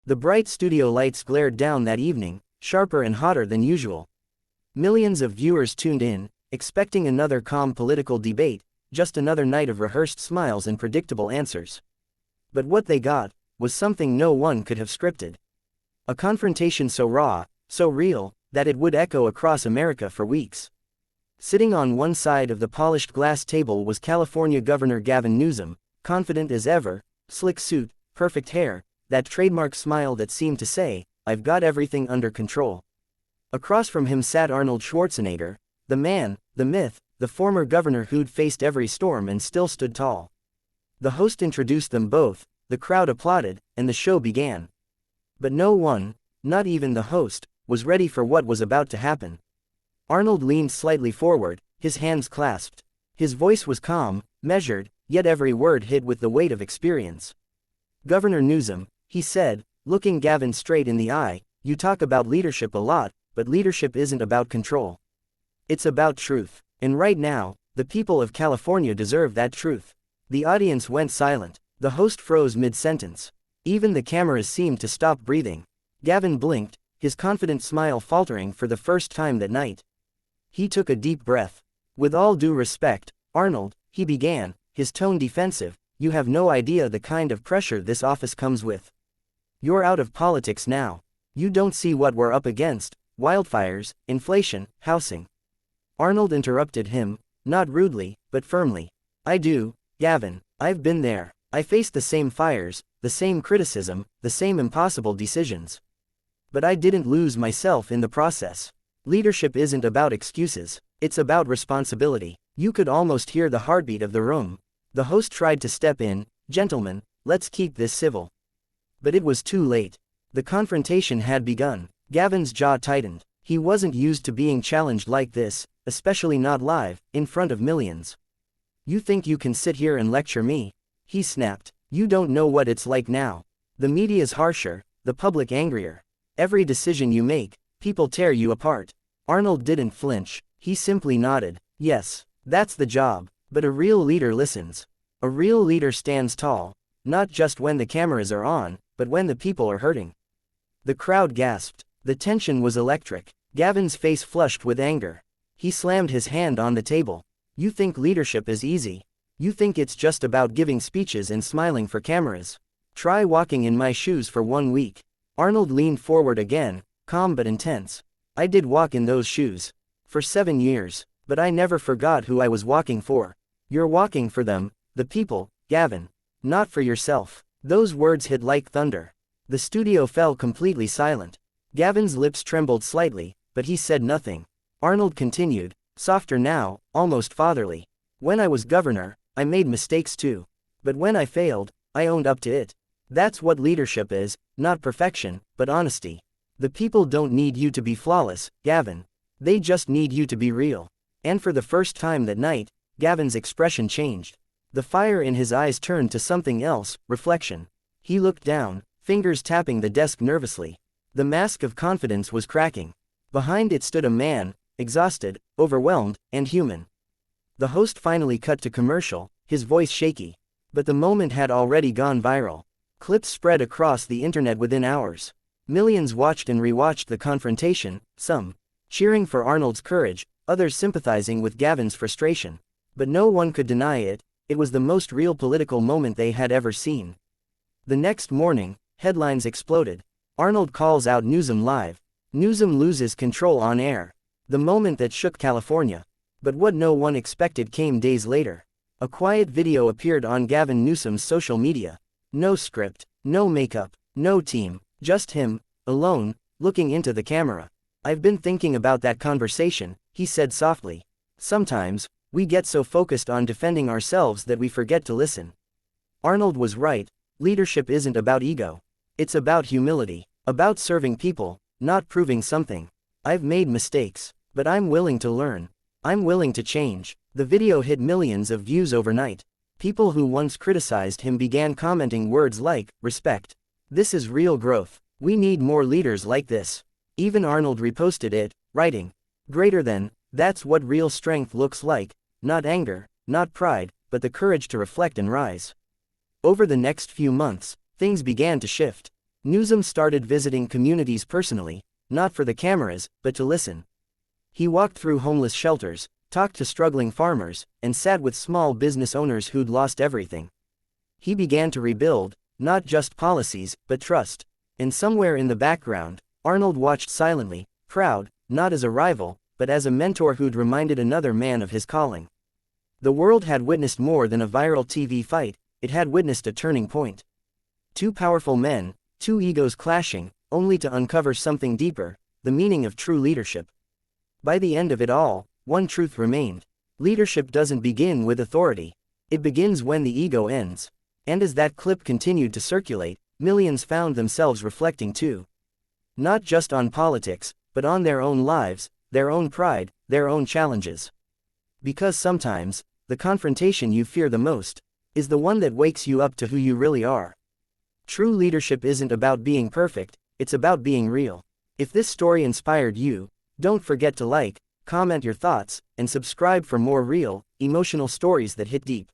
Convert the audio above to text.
The bright studio lights glared down that evening, sharper and hotter than usual. Millions of viewers tuned in, expecting another calm political debate, just another night of rehearsed smiles and predictable answers. But what they got was something no one could have scripted. A confrontation so raw, so real, that it would echo across America for weeks. Sitting on one side of the polished glass table was California Governor Gavin Newsom, confident as ever, slick suit, perfect hair, that trademark smile that seemed to say, "I've got everything under control." Across from him sat Arnold Schwarzenegger, the man, the myth, the former governor who'd faced every storm and still stood tall. The host introduced them both, the crowd applauded, and the show began. But no one, not even the host, was ready for what was about to happen. Arnold leaned slightly forward, his hands clasped. His voice was calm, measured, yet every word hit with the weight of experience. "Governor Newsom," he said, looking Gavin straight in the eye, "you talk about leadership a lot, but leadership isn't about control. It's about truth. And right now, the people of California deserve that truth." The audience went silent. The host froze mid-sentence. Even the cameras seemed to stop breathing. Gavin blinked, his confident smile faltering for the first time that night. He took a deep breath. "With all due respect, Arnold," he began, his tone defensive, "you have no idea the kind of pressure this office comes with. You're out of politics now. You don't see what we're up against: wildfires, inflation, housing." Arnold interrupted him, not rudely, but firmly. "I do, Gavin. I've been there. I faced the same fires, the same criticism, the same impossible decisions. But I didn't lose myself in the process. Leadership isn't about excuses, it's about responsibility." You could almost hear the heartbeat of the room. The host tried to step in, "Gentlemen, let's keep this civil." But it was too late. The confrontation had begun. Gavin's jaw tightened. He wasn't used to being challenged like this, especially not live, in front of millions. "You think you can sit here and lecture me?" he snapped. "You don't know what it's like now. The media's harsher, the public angrier. Every decision you make, people tear you apart." Arnold didn't flinch, he simply nodded. "Yes, that's the job, but a real leader listens. A real leader stands tall, not just when the cameras are on, but when the people are hurting." The crowd gasped. The tension was electric. Gavin's face flushed with anger. He slammed his hand on the table. "You think leadership is easy? You think it's just about giving speeches and smiling for cameras? Try walking in my shoes for 1 week." Arnold leaned forward again, calm but intense. "I did walk in those shoes. For 7 years, but I never forgot who I was walking for. You're walking for them, the people, Gavin. Not for yourself." Those words hit like thunder. The studio fell completely silent. Gavin's lips trembled slightly, but he said nothing. Arnold continued, softer now, almost fatherly. "When I was governor, I made mistakes too. But when I failed, I owned up to it. That's what leadership is, not perfection, but honesty. The people don't need you to be flawless, Gavin. They just need you to be real." And for the first time that night, Gavin's expression changed. The fire in his eyes turned to something else, reflection. He looked down, fingers tapping the desk nervously. The mask of confidence was cracking. Behind it stood a man, exhausted, overwhelmed, and human. The host finally cut to commercial, his voice shaky. But the moment had already gone viral. Clips spread across the internet within hours. Millions watched and rewatched the confrontation, some cheering for Arnold's courage, others sympathizing with Gavin's frustration. But no one could deny it, it was the most real political moment they had ever seen. The next morning, headlines exploded. Arnold calls out Newsom live. Newsom loses control on air. The moment that shook California. But what no one expected came days later. A quiet video appeared on Gavin Newsom's social media. No script, no makeup, no team, just him, alone, looking into the camera. "I've been thinking about that conversation," he said softly. "Sometimes, we get so focused on defending ourselves that we forget to listen." Arnold was right. Leadership isn't about ego. It's about humility, about serving people, not proving something. "I've made mistakes, but I'm willing to learn. I'm willing to change." The video hit millions of views overnight. People who once criticized him began commenting words like, "Respect. This is real growth. We need more leaders like this." Even Arnold reposted it, writing, "Greater than, that's what real strength looks like, not anger, not pride, but the courage to reflect and rise." Over the next few months, things began to shift. Newsom started visiting communities personally, not for the cameras, but to listen. He walked through homeless shelters, talked to struggling farmers, and sat with small business owners who'd lost everything. He began to rebuild, not just policies, but trust. And somewhere in the background, Arnold watched silently, proud, not as a rival, but as a mentor who'd reminded another man of his calling. The world had witnessed more than a viral TV fight, it had witnessed a turning point. Two powerful men, two egos clashing, only to uncover something deeper, the meaning of true leadership. By the end of it all, one truth remained. Leadership doesn't begin with authority. It begins when the ego ends. And as that clip continued to circulate, millions found themselves reflecting too. Not just on politics, but on their own lives, their own pride, their own challenges. Because sometimes, the confrontation you fear the most, is the one that wakes you up to who you really are. True leadership isn't about being perfect, it's about being real. If this story inspired you, don't forget to like, comment your thoughts, and subscribe for more real, emotional stories that hit deep.